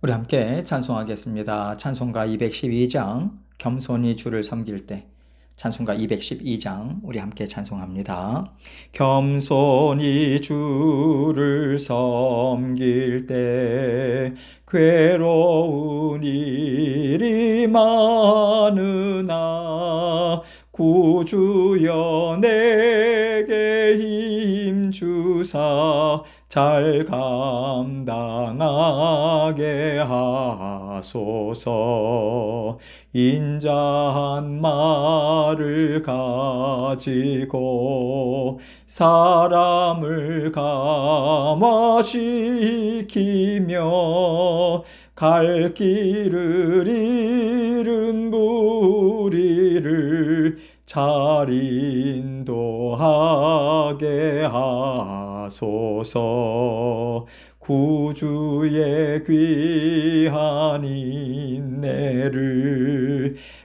우리 함께 찬송하겠습니다. 찬송가 212장 겸손히 주를 섬길 때, 찬송가 212장 우리 함께 찬송합니다. 겸손히 주를 섬길 때 괴로운 일이 많으나 구주여 내게 힘 주사 잘 감당하게 하소서. 인자한 말을 가지고 사람을 감화시키며 갈 길을 잃은 무리를 잘 인도하게 하소서. 구주의 귀한 인내를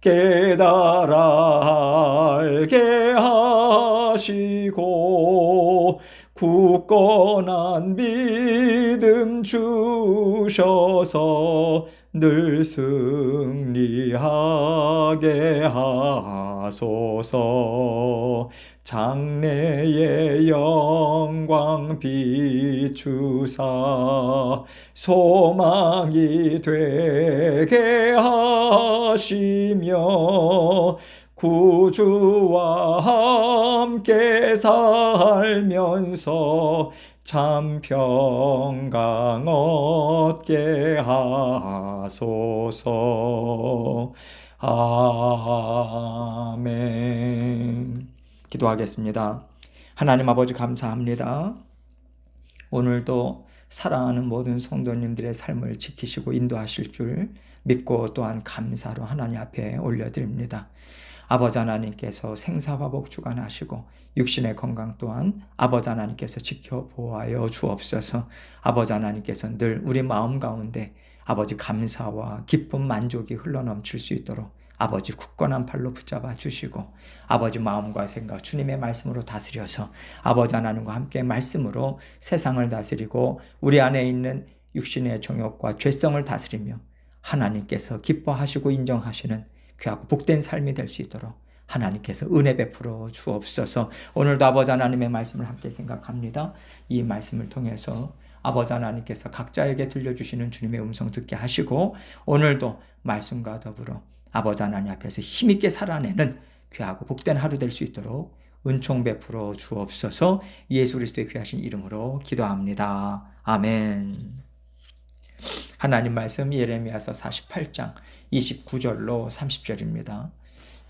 깨달아 알게 하시고 굳건한 믿음 주셔서 늘 승리하게 하소서. 장래의 영광 비추사 소망이 되게 하시며 구주와 함께 살면서 참 평강 얻게 하소서. 아멘. 기도하겠습니다. 하나님 아버지 감사합니다. 오늘도 사랑하는 모든 성도님들의 삶을 지키시고 인도하실 줄 믿고 또한 감사로 하나님 앞에 올려드립니다. 아버지 하나님께서 생사화복 주관하시고 육신의 건강 또한 아버지 하나님께서 지켜보아여 주옵소서. 아버지 하나님께서 늘 우리 마음 가운데 아버지 감사와 기쁨 만족이 흘러넘칠 수 있도록 아버지 굳건한 팔로 붙잡아 주시고 아버지 마음과 생각 주님의 말씀으로 다스려서 아버지 하나님과 함께 말씀으로 세상을 다스리고 우리 안에 있는 육신의 정욕과 죄성을 다스리며 하나님께서 기뻐하시고 인정하시는 귀하고 복된 삶이 될 수 있도록 하나님께서 은혜 베풀어 주옵소서. 오늘도 아버지 하나님의 말씀을 함께 생각합니다. 이 말씀을 통해서 아버지 하나님께서 각자에게 들려주시는 주님의 음성 듣게 하시고 오늘도 말씀과 더불어 아버지 하나님 앞에서 힘있게 살아내는 귀하고 복된 하루 될 수 있도록 은총 베풀어 주옵소서. 예수 그리스도의 귀하신 이름으로 기도합니다. 아멘. 하나님 말씀 예레미야서 48장 29절로 30절입니다.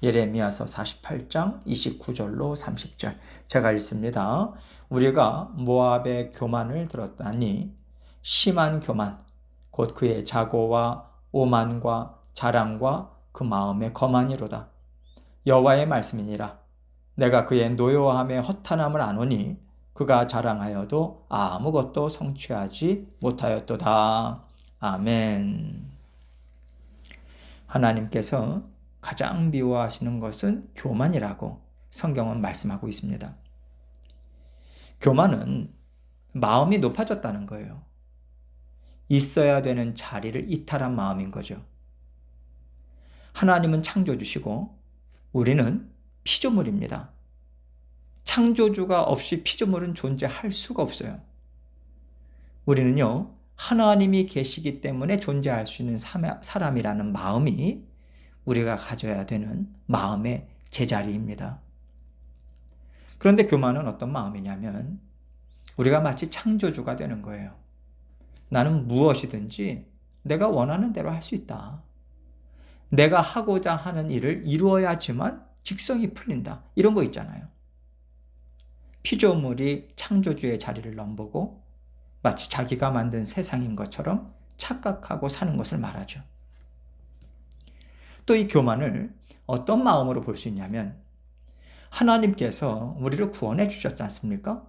예레미야서 48장 29절로 30절 제가 읽습니다. 우리가 모압의 교만을 들었다니 심한 교만 곧 그의 자고와 오만과 자랑과 그 마음의 거만이로다. 여호와의 말씀이니라. 내가 그의 노여함의 허탄함을 아노니 그가 자랑하여도 아무것도 성취하지 못하였도다. 아멘. 하나님께서 가장 미워하시는 것은 교만이라고 성경은 말씀하고 있습니다. 교만은 마음이 높아졌다는 거예요. 있어야 되는 자리를 이탈한 마음인 거죠. 하나님은 창조주시고 우리는 피조물입니다. 창조주가 없이 피조물은 존재할 수가 없어요. 우리는요, 하나님이 계시기 때문에 존재할 수 있는 사람이라는 마음이 우리가 가져야 되는 마음의 제자리입니다. 그런데 교만은 어떤 마음이냐면 우리가 마치 창조주가 되는 거예요. 나는 무엇이든지 내가 원하는 대로 할 수 있다. 내가 하고자 하는 일을 이루어야지만 직성이 풀린다. 이런 거 있잖아요. 피조물이 창조주의 자리를 넘보고 마치 자기가 만든 세상인 것처럼 착각하고 사는 것을 말하죠. 또 이 교만을 어떤 마음으로 볼 수 있냐면 하나님께서 우리를 구원해 주셨지 않습니까?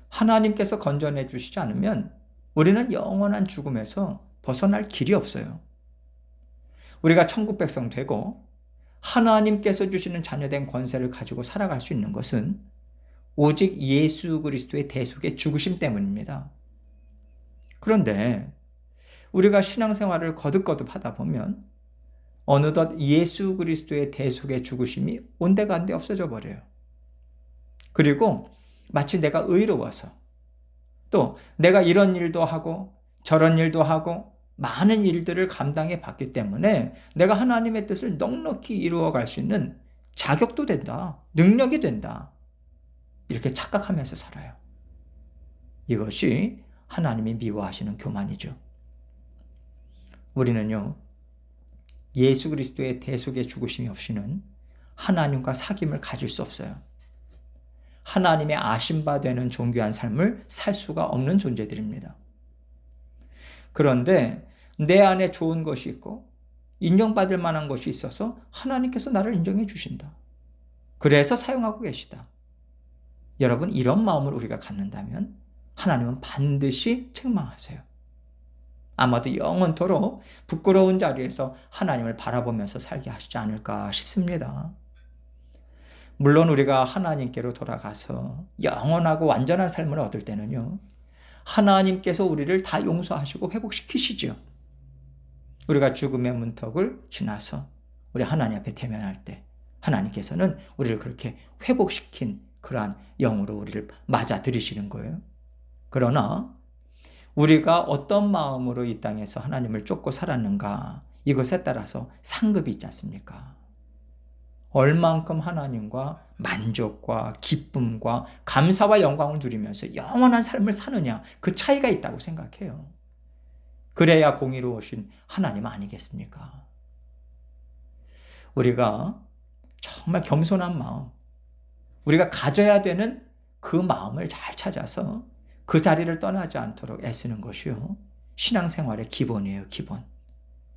하나님께서 건져내 주시지 않으면 우리는 영원한 죽음에서 벗어날 길이 없어요. 우리가 천국 백성 되고 하나님께서 주시는 자녀된 권세를 가지고 살아갈 수 있는 것은 오직 예수 그리스도의 대속의 죽으심 때문입니다. 그런데 우리가 신앙생활을 거듭거듭 하다 보면 어느덧 예수 그리스도의 대속의 죽으심이 온데간데 없어져 버려요. 그리고 마치 내가 의로워서 또 내가 이런 일도 하고 저런 일도 하고 많은 일들을 감당해 봤기 때문에 내가 하나님의 뜻을 넉넉히 이루어갈 수 있는 자격도 된다. 능력이 된다. 이렇게 착각하면서 살아요. 이것이 하나님이 미워하시는 교만이죠. 우리는요, 예수 그리스도의 대속의 죽으심이 없이는 하나님과 사귐을 가질 수 없어요. 하나님의 아심바 되는 존귀한 삶을 살 수가 없는 존재들입니다. 그런데 내 안에 좋은 것이 있고 인정받을 만한 것이 있어서 하나님께서 나를 인정해 주신다. 그래서 사용하고 계시다. 여러분, 이런 마음을 우리가 갖는다면 하나님은 반드시 책망하세요. 아마도 영원토록 부끄러운 자리에서 하나님을 바라보면서 살게 하시지 않을까 싶습니다. 물론 우리가 하나님께로 돌아가서 영원하고 완전한 삶을 얻을 때는요, 하나님께서 우리를 다 용서하시고 회복시키시죠. 우리가 죽음의 문턱을 지나서 우리 하나님 앞에 대면할 때 하나님께서는 우리를 그렇게 회복시킨 그러한 영으로 우리를 맞아들이시는 거예요. 그러나 우리가 어떤 마음으로 이 땅에서 하나님을 쫓고 살았는가, 이것에 따라서 상급이 있지 않습니까? 얼만큼 하나님과 만족과 기쁨과 감사와 영광을 누리면서 영원한 삶을 사느냐, 그 차이가 있다고 생각해요. 그래야 공의로우신 하나님 아니겠습니까? 우리가 정말 겸손한 마음, 우리가 가져야 되는 그 마음을 잘 찾아서 그 자리를 떠나지 않도록 애쓰는 것이요, 신앙생활의 기본이에요. 기본.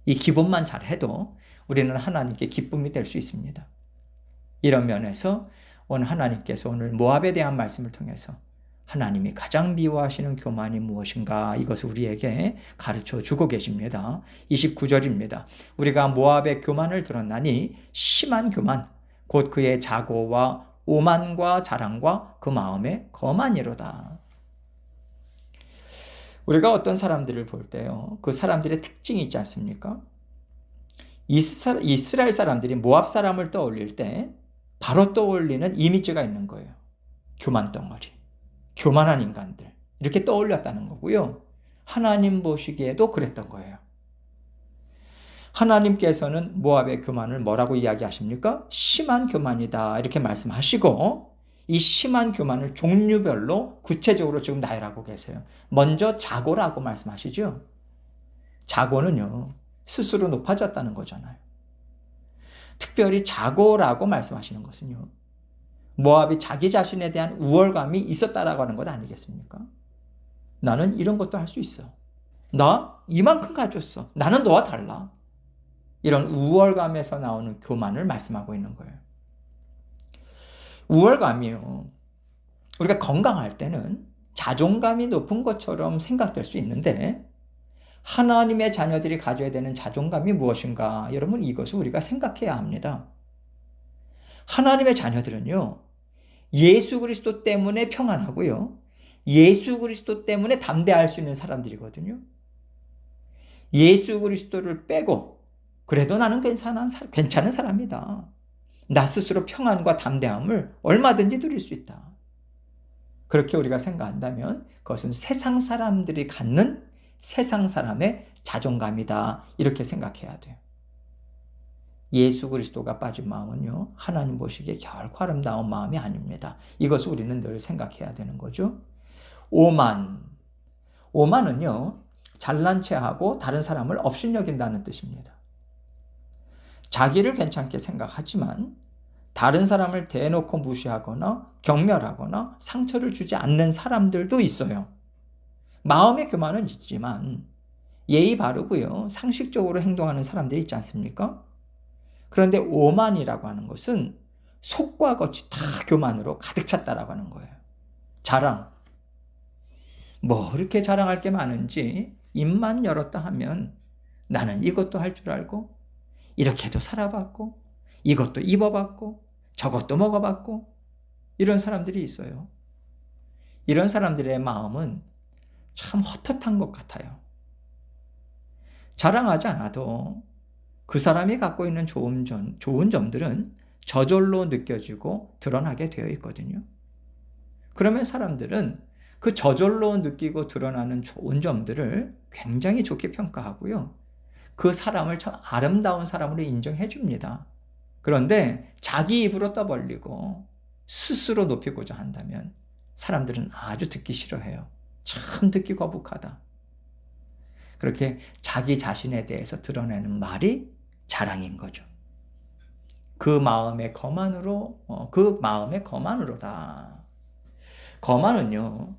이 기본만 잘해도 우리는 하나님께 기쁨이 될 수 있습니다. 이런 면에서 오늘 하나님께서 오늘 모압에 대한 말씀을 통해서 하나님이 가장 미워하시는 교만이 무엇인가, 이것을 우리에게 가르쳐 주고 계십니다. 29절입니다. 우리가 모압의 교만을 들었나니 심한 교만, 곧 그의 자고와 오만과 자랑과 그 마음의 거만이로다. 우리가 어떤 사람들을 볼 때요, 그 사람들의 특징이 있지 않습니까? 이스라엘 사람들이 모압 사람을 떠올릴 때 바로 떠올리는 이미지가 있는 거예요. 교만 덩어리, 교만한 인간들, 이렇게 떠올렸다는 거고요. 하나님 보시기에도 그랬던 거예요. 하나님께서는 모압의 교만을 뭐라고 이야기하십니까? 심한 교만이다, 이렇게 말씀하시고, 이 심한 교만을 종류별로 구체적으로 지금 나열하고 계세요. 먼저 자고라고 말씀하시죠. 자고는요, 스스로 높아졌다는 거잖아요. 특별히 자고라고 말씀하시는 것은요, 모압이 자기 자신에 대한 우월감이 있었다라고 하는 것 아니겠습니까? 나는 이런 것도 할 수 있어. 나 이만큼 가졌어. 나는 너와 달라. 이런 우월감에서 나오는 교만을 말씀하고 있는 거예요. 우월감이요, 우리가 건강할 때는 자존감이 높은 것처럼 생각될 수 있는데, 하나님의 자녀들이 가져야 되는 자존감이 무엇인가, 여러분, 이것을 우리가 생각해야 합니다. 하나님의 자녀들은요, 예수 그리스도 때문에 평안하고요, 예수 그리스도 때문에 담대할 수 있는 사람들이거든요. 예수 그리스도를 빼고 그래도 나는 괜찮은 사람이다, 나 스스로 평안과 담대함을 얼마든지 누릴 수 있다, 그렇게 우리가 생각한다면 그것은 세상 사람들이 갖는 세상 사람의 자존감이다, 이렇게 생각해야 돼요. 예수 그리스도가 빠진 마음은요, 하나님 보시기에 결코 아름다운 마음이 아닙니다. 이것을 우리는 늘 생각해야 되는 거죠. 오만은요, 잘난 체하고 다른 사람을 업신여긴다는 뜻입니다. 자기를 괜찮게 생각하지만 다른 사람을 대놓고 무시하거나 경멸하거나 상처를 주지 않는 사람들도 있어요. 마음의 교만은 있지만 예의 바르고요, 상식적으로 행동하는 사람들이 있지 않습니까? 그런데 오만이라고 하는 것은 속과 겉이 다 교만으로 가득 찼다라고 하는 거예요. 자랑. 뭐 이렇게 자랑할 게 많은지 입만 열었다 하면 나는 이것도 할 줄 알고, 이렇게도 살아봤고, 이것도 입어봤고, 저것도 먹어봤고, 이런 사람들이 있어요. 이런 사람들의 마음은 참 헛헛한 것 같아요. 자랑하지 않아도 그 사람이 갖고 있는 좋은 점들은 저절로 느껴지고 드러나게 되어 있거든요. 그러면 사람들은 그 저절로 느끼고 드러나는 좋은 점들을 굉장히 좋게 평가하고요. 그 사람을 참 아름다운 사람으로 인정해 줍니다. 그런데 자기 입으로 떠벌리고 스스로 높이고자 한다면 사람들은 아주 듣기 싫어해요. 참 듣기 거북하다. 그렇게 자기 자신에 대해서 드러내는 말이 자랑인 거죠. 그 마음의 거만으로다. 거만은요,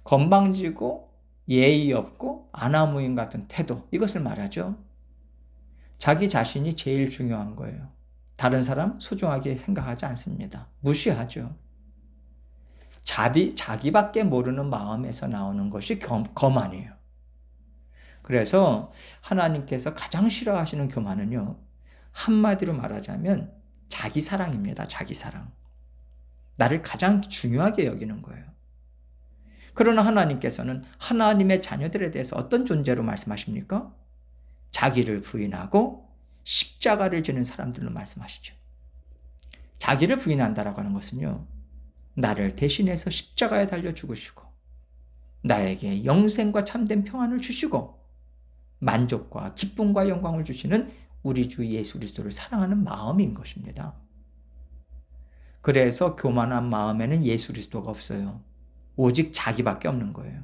건방지고 예의 없고 아나무인 같은 태도, 이것을 말하죠. 자기 자신이 제일 중요한 거예요. 다른 사람 소중하게 생각하지 않습니다. 무시하죠. 자기밖에 모르는 마음에서 나오는 것이 거만이에요. 그래서 하나님께서 가장 싫어하시는 교만은요, 한마디로 말하자면 자기 사랑입니다. 자기 사랑. 나를 가장 중요하게 여기는 거예요. 그러나 하나님께서는 하나님의 자녀들에 대해서 어떤 존재로 말씀하십니까? 자기를 부인하고 십자가를 지는 사람들로 말씀하시죠. 자기를 부인한다라고 하는 것은요, 나를 대신해서 십자가에 달려 죽으시고 나에게 영생과 참된 평안을 주시고 만족과 기쁨과 영광을 주시는 우리 주 예수 그리스도를 사랑하는 마음인 것입니다. 그래서 교만한 마음에는 예수 그리스도가 없어요. 오직 자기밖에 없는 거예요.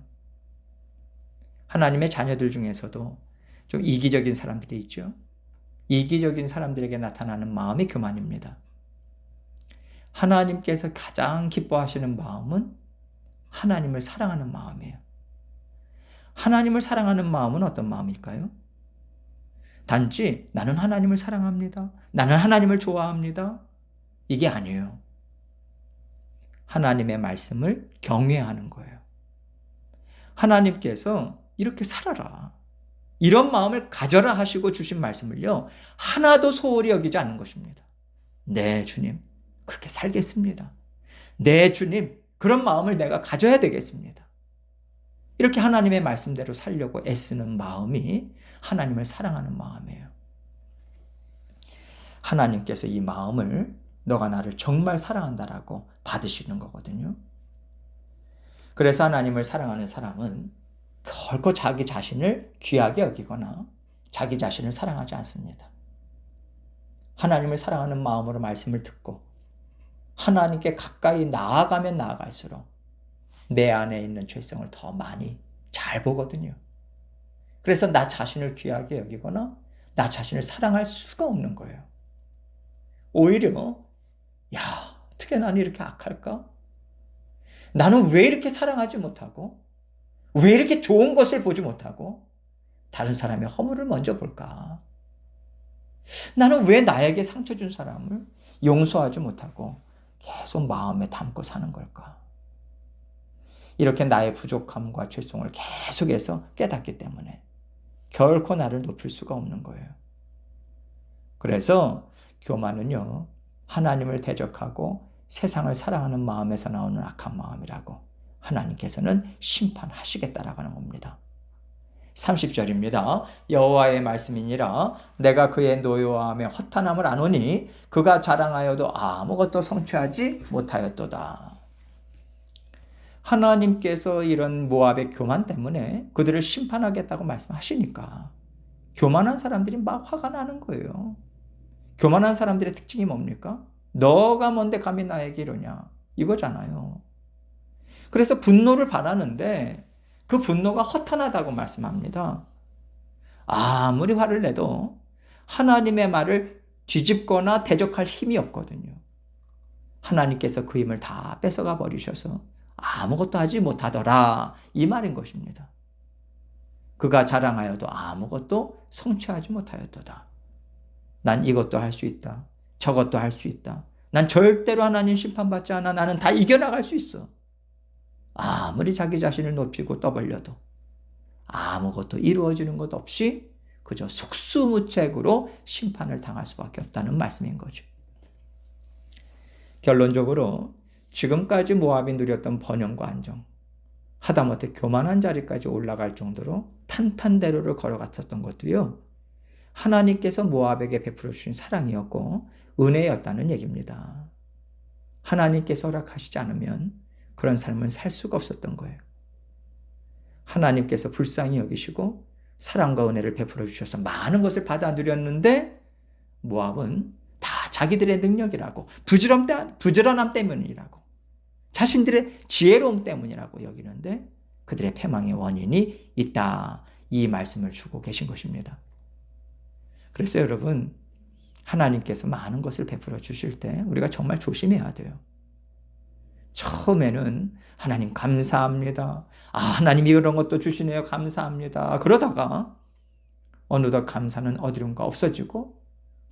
하나님의 자녀들 중에서도 좀 이기적인 사람들이 있죠. 이기적인 사람들에게 나타나는 마음이 교만입니다. 하나님께서 가장 기뻐하시는 마음은 하나님을 사랑하는 마음이에요. 하나님을 사랑하는 마음은 어떤 마음일까요? 단지 나는 하나님을 사랑합니다. 나는 하나님을 좋아합니다. 이게 아니에요. 하나님의 말씀을 경외하는 거예요. 하나님께서 이렇게 살아라, 이런 마음을 가져라 하시고 주신 말씀을요, 하나도 소홀히 여기지 않는 것입니다. 네, 주님, 그렇게 살겠습니다. 네, 주님, 그런 마음을 내가 가져야 되겠습니다. 이렇게 하나님의 말씀대로 살려고 애쓰는 마음이 하나님을 사랑하는 마음이에요. 하나님께서 이 마음을 너가 나를 정말 사랑한다라고 받으시는 거거든요. 그래서 하나님을 사랑하는 사람은 결코 자기 자신을 귀하게 여기거나 자기 자신을 사랑하지 않습니다. 하나님을 사랑하는 마음으로 말씀을 듣고 하나님께 가까이 나아가면 나아갈수록 내 안에 있는 죄성을 더 많이 잘 보거든요. 그래서 나 자신을 귀하게 여기거나 나 자신을 사랑할 수가 없는 거예요. 오히려 어떻게 나는 이렇게 악할까? 나는 왜 이렇게 사랑하지 못하고 왜 이렇게 좋은 것을 보지 못하고 다른 사람의 허물을 먼저 볼까? 나는 왜 나에게 상처 준 사람을 용서하지 못하고 계속 마음에 담고 사는 걸까? 이렇게 나의 부족함과 죄송을 계속해서 깨닫기 때문에 결코 나를 높일 수가 없는 거예요. 그래서 교만은요, 하나님을 대적하고 세상을 사랑하는 마음에서 나오는 악한 마음이라고 하나님께서는 심판하시겠다라고 하는 겁니다. 30절입니다. 여호와의 말씀이니라 내가 그의 노여함에 허탄함을 아노니 그가 자랑하여도 아무것도 성취하지 못하였도다. 하나님께서 이런 모압의 교만 때문에 그들을 심판하겠다고 말씀하시니까 교만한 사람들이 막 화가 나는 거예요. 교만한 사람들의 특징이 뭡니까? 너가 뭔데 감히 나에게 이러냐, 이거잖아요. 그래서 분노를 바라는데 그 분노가 허탄하다고 말씀합니다. 아무리 화를 내도 하나님의 말을 뒤집거나 대적할 힘이 없거든요. 하나님께서 그 힘을 다 뺏어가 버리셔서 아무것도 하지 못하더라, 이 말인 것입니다. 그가 자랑하여도 아무것도 성취하지 못하였도다. 난 이것도 할 수 있다, 저것도 할 수 있다, 난 절대로 하나님 심판받지 않아, 나는 다 이겨나갈 수 있어. 아무리 자기 자신을 높이고 떠벌려도 아무것도 이루어지는 것 없이 그저 속수무책으로 심판을 당할 수밖에 없다는 말씀인 거죠. 결론적으로 지금까지 모압이 누렸던 번영과 안정, 하다못해 교만한 자리까지 올라갈 정도로 탄탄대로를 걸어갔었던 것도요, 하나님께서 모압에게 베풀어 주신 사랑이었고 은혜였다는 얘기입니다. 하나님께서 허락하시지 않으면 그런 삶은 살 수가 없었던 거예요. 하나님께서 불쌍히 여기시고 사랑과 은혜를 베풀어 주셔서 많은 것을 받아 누렸는데 모압은 다 자기들의 능력이라고, 부지런함 때문이라고, 자신들의 지혜로움 때문이라고 여기는데 그들의 패망의 원인이 있다, 이 말씀을 주고 계신 것입니다. 그래서 여러분, 하나님께서 많은 것을 베풀어 주실 때 우리가 정말 조심해야 돼요. 처음에는 하나님 감사합니다. 하나님이 이런 것도 주시네요. 감사합니다. 그러다가 어느덧 감사는 어디론가 없어지고,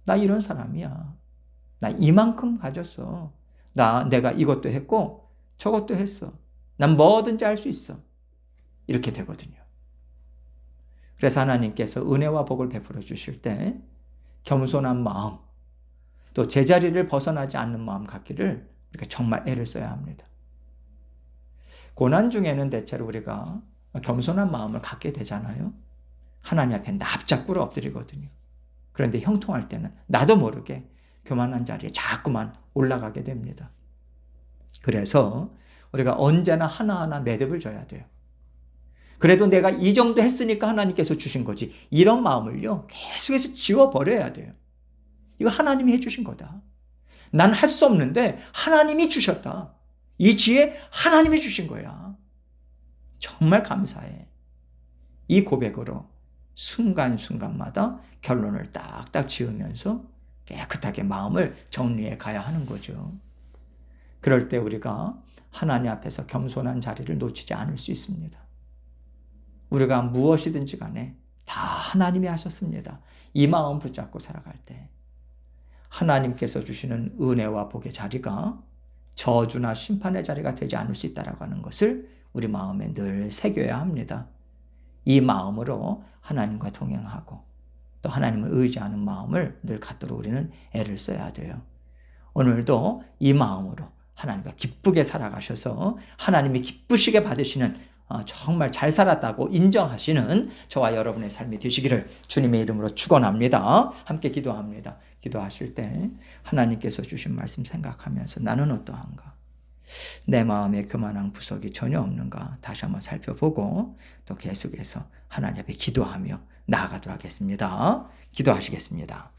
나 이런 사람이야. 나 이만큼 가졌어. 내가 이것도 했고 저것도 했어. 난 뭐든지 할 수 있어. 이렇게 되거든요. 그래서 하나님께서 은혜와 복을 베풀어 주실 때 겸손한 마음, 또 제자리를 벗어나지 않는 마음 갖기를 우리가 정말 애를 써야 합니다. 고난 중에는 대체로 우리가 겸손한 마음을 갖게 되잖아요. 하나님 앞에 납작부를 엎드리거든요. 그런데 형통할 때는 나도 모르게 교만한 자리에 자꾸만 올라가게 됩니다. 그래서 우리가 언제나 하나하나 매듭을 져야 돼요. 그래도 내가 이 정도 했으니까 하나님께서 주신 거지, 이런 마음을요 계속해서 지워버려야 돼요. 이거 하나님이 해주신 거다. 난 할 수 없는데 하나님이 주셨다. 이 지혜 하나님이 주신 거야. 정말 감사해. 이 고백으로 순간순간마다 결론을 딱딱 지으면서 깨끗하게 마음을 정리해 가야 하는 거죠. 그럴 때 우리가 하나님 앞에서 겸손한 자리를 놓치지 않을 수 있습니다. 우리가 무엇이든지 간에 다 하나님이 하셨습니다. 이 마음 붙잡고 살아갈 때 하나님께서 주시는 은혜와 복의 자리가 저주나 심판의 자리가 되지 않을 수 있다고 하는 것을 우리 마음에 늘 새겨야 합니다. 이 마음으로 하나님과 동행하고 또 하나님을 의지하는 마음을 늘 갖도록 우리는 애를 써야 돼요. 오늘도 이 마음으로 하나님과 기쁘게 살아가셔서 하나님이 기쁘시게 받으시는, 정말 잘 살았다고 인정하시는 저와 여러분의 삶이 되시기를 주님의 이름으로 축원합니다. 함께 기도합니다. 기도하실 때 하나님께서 주신 말씀 생각하면서 나는 어떠한가? 내 마음에 교만한 구석이 전혀 없는가? 다시 한번 살펴보고 또 계속해서 하나님 앞에 기도하며 나아가도록 하겠습니다. 기도하시겠습니다.